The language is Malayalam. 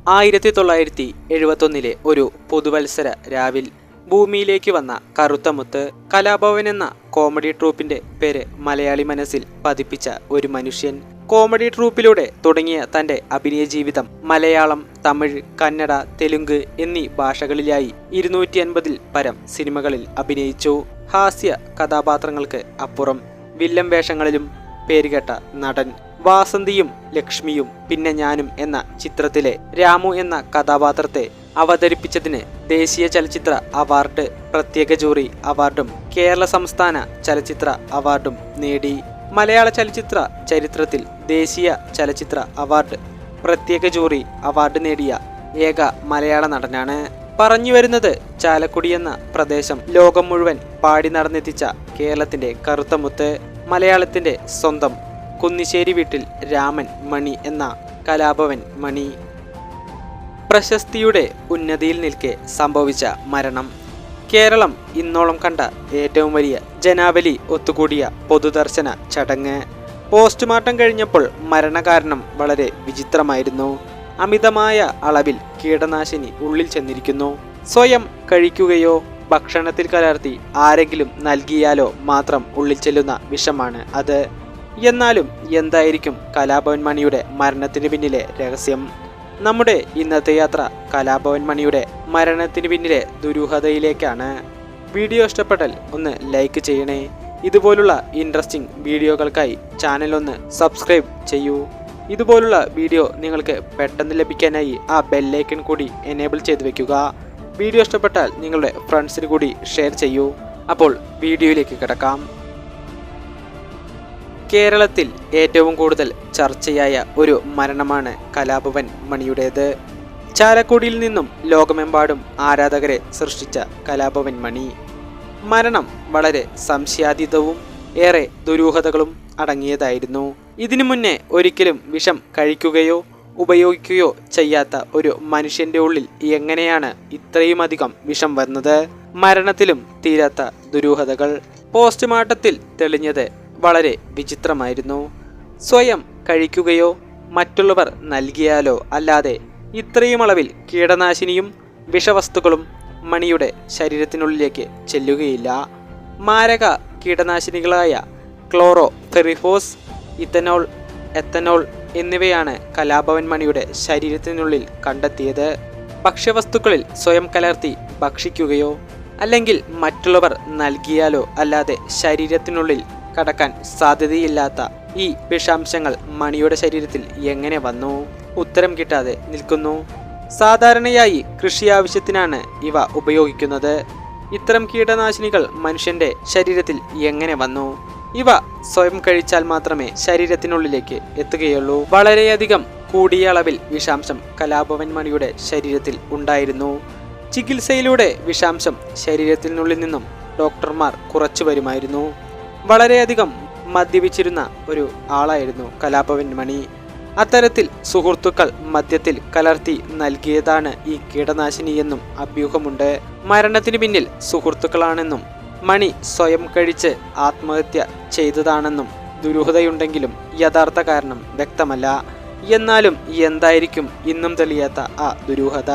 1971 ഒരു പുതുവത്സര രാവിൽ ഭൂമിയിലേക്ക് വന്ന കറുത്ത മുത്ത് കലാഭവൻ എന്ന കോമഡി ട്രൂപ്പിന്റെ പേര് മലയാളി മനസ്സിൽ പതിപ്പിച്ച ഒരു മനുഷ്യൻ. കോമഡി ട്രൂപ്പിലൂടെ തുടങ്ങിയ തന്റെ അഭിനയ ജീവിതം മലയാളം, തമിഴ്, കന്നഡ, തെലുങ്ക് എന്നീ ഭാഷകളിലായി 250-ൽ പരം സിനിമകളിൽ അഭിനയിച്ചു. ഹാസ്യ കഥാപാത്രങ്ങൾക്ക് അപ്പുറം വില്ലൻ വേഷങ്ങളിലും പേരുകേട്ട നടൻ. വാസന്തിയും ലക്ഷ്മിയും പിന്നെ ഞാനും എന്ന ചിത്രത്തിലെ രാമു എന്ന കഥാപാത്രത്തെ അവതരിപ്പിച്ചതിന് ദേശീയ ചലച്ചിത്ര അവാർഡ്, പ്രത്യേക ജൂറി അവാർഡും കേരള സംസ്ഥാന ചലച്ചിത്ര അവാർഡും നേടി. മലയാള ചലച്ചിത്ര ചരിത്രത്തിൽ ദേശീയ ചലച്ചിത്ര അവാർഡ്, പ്രത്യേക ജൂറി അവാർഡ് നേടിയ ഏക മലയാള നടനാണ്. പറഞ്ഞു വരുന്നത്, ചാലക്കുടി എന്ന പ്രദേശം ലോകം മുഴുവൻ പാടി നടന്നെത്തിച്ച കേരളത്തിന്റെ കറുത്ത മുത്ത്, മലയാളത്തിന്റെ സ്വന്തം കുന്നിശ്ശേരി വീട്ടിൽ രാമൻ മണി എന്ന കലാഭവൻ മണി. പ്രശസ്തിയുടെ ഉന്നതിയിൽ നിൽക്കെ സംഭവിച്ച മരണം. കേരളം ഇന്നോളം കണ്ട ഏറ്റവും വലിയ ജനാവലി ഒത്തുകൂടിയ പൊതുദർശന ചടങ്ങ്. പോസ്റ്റ്മോർട്ടം കഴിഞ്ഞപ്പോൾ മരണകാരണം വളരെ വിചിത്രമായിരുന്നു. അമിതമായ അളവിൽ കീടനാശിനി ഉള്ളിൽ ചെന്നിരിക്കുന്നു. സ്വയം കഴിക്കുകയോ ഭക്ഷണത്തിൽ കലർത്തി ആരെങ്കിലും നൽകിയാലോ മാത്രം ഉള്ളിൽ ചെല്ലുന്ന വിഷമാണ് അത്. എന്നാലും എന്തായിരിക്കും കലാഭവൻ മണിയുടെ മരണത്തിന് പിന്നിലെ രഹസ്യം? നമ്മുടെ ഇന്നത്തെ യാത്ര കലാഭവൻ മണിയുടെ മരണത്തിന് പിന്നിലെ ദുരൂഹതയിലേക്കാണ്. വീഡിയോ ഇഷ്ടപ്പെട്ടാൽ ഒന്ന് ലൈക്ക് ചെയ്യണേ. ഇതുപോലുള്ള ഇൻട്രസ്റ്റിംഗ് വീഡിയോകൾക്കായി ചാനൽ ഒന്ന് സബ്സ്ക്രൈബ് ചെയ്യൂ. ഇതുപോലുള്ള വീഡിയോ നിങ്ങൾക്ക് പെട്ടെന്ന് ലഭിക്കാനായി ആ ബെല്ലൈക്കൺ കൂടി എനേബിൾ ചെയ്ത് വെക്കുക. വീഡിയോ ഇഷ്ടപ്പെട്ടാൽ നിങ്ങളുടെ ഫ്രണ്ട്സിന് കൂടി ഷെയർ ചെയ്യൂ. അപ്പോൾ വീഡിയോയിലേക്ക് കിടക്കാം. കേരളത്തിൽ ഏറ്റവും കൂടുതൽ ചർച്ചയായ ഒരു മരണമാണ് കലാഭവൻ മണിയുടേത്. ചാലക്കുടിയിൽ നിന്നും ലോകമെമ്പാടും ആരാധകരെ സൃഷ്ടിച്ച കലാഭവൻ മണി. മരണം വളരെ സംശയാതീതവും ഏറെ ദുരൂഹതകളും അടങ്ങിയതായിരുന്നു. ഇതിനു മുന്നേ ഒരിക്കലും വിഷം കഴിക്കുകയോ ഉപയോഗിക്കുകയോ ചെയ്യാത്ത ഒരു മനുഷ്യന്റെ ഉള്ളിൽ എങ്ങനെയാണ് ഇത്രയുമധികം വിഷം വന്നത്? മരണത്തിലും തീരാത്ത ദുരൂഹതകൾ. പോസ്റ്റ്മോർട്ടത്തിൽ തെളിഞ്ഞത് വളരെ വിചിത്രമായിരുന്നു. സ്വയം കഴിക്കുകയോ മറ്റുള്ളവർ നൽകിയാലോ അല്ലാതെ ഇത്രയും അളവിൽ കീടനാശിനിയും വിഷവസ്തുക്കളും മണിയുടെ ശരീരത്തിനുള്ളിലേക്ക് ചെല്ലുകയില്ല. മാരക കീടനാശിനികളായ ക്ലോറോഫെറിഫോസ്, ഇഥനോൾ, എത്തനോൾ എന്നിവയാണ് കലാഭവൻ മണിയുടെ ശരീരത്തിനുള്ളിൽ കണ്ടെത്തിയത്. ഭക്ഷ്യവസ്തുക്കളിൽ സ്വയം കലർത്തി ഭക്ഷിക്കുകയോ അല്ലെങ്കിൽ മറ്റുള്ളവർ നൽകിയാലോ അല്ലാതെ ശരീരത്തിനുള്ളിൽ കടക്കാൻ സാധ്യതയില്ലാത്ത ഈ വിഷാംശങ്ങൾ മണിയുടെ ശരീരത്തിൽ എങ്ങനെ വന്നു? ഉത്തരം കിട്ടാതെ നിൽക്കുന്നു. സാധാരണയായി കൃഷി ആവശ്യത്തിനാണ് ഇവ ഉപയോഗിക്കുന്നത്. ഇത്തരം കീടനാശിനികൾ മനുഷ്യന്റെ ശരീരത്തിൽ എങ്ങനെ വന്നു? ഇവ സ്വയം കഴിച്ചാൽ മാത്രമേ ശരീരത്തിനുള്ളിലേക്ക് എത്തുകയുള്ളൂ. വളരെയധികം കൂടിയ അളവിൽ വിഷാംശം കലാഭവൻ മണിയുടെ ശരീരത്തിൽ ഉണ്ടായിരുന്നു. ചികിത്സയിലൂടെ വിഷാംശം ശരീരത്തിനുള്ളിൽ നിന്നും ഡോക്ടർമാർ കുറച്ചു വരുമായിരുന്നു. വളരെയധികം മദ്യപിച്ചിരുന്ന ഒരു ആളായിരുന്നു കലാഭവൻ മണി. അത്തരത്തിൽ സുഹൃത്തുക്കൾ മദ്യത്തിൽ കലർത്തി നൽകിയതാണ് ഈ കീടനാശിനിയെന്നും അഭ്യൂഹമുണ്ട്. മരണത്തിന് പിന്നിൽ സുഹൃത്തുക്കളാണെന്നും മണി സ്വയം കഴിച്ച് ആത്മഹത്യ ചെയ്തതാണെന്നും ദുരൂഹതയുണ്ടെങ്കിലും യഥാർത്ഥ കാരണം വ്യക്തമല്ല. എന്നാലും എന്തായിരിക്കും ഇന്നും തെളിയാത്ത ആ ദുരൂഹത?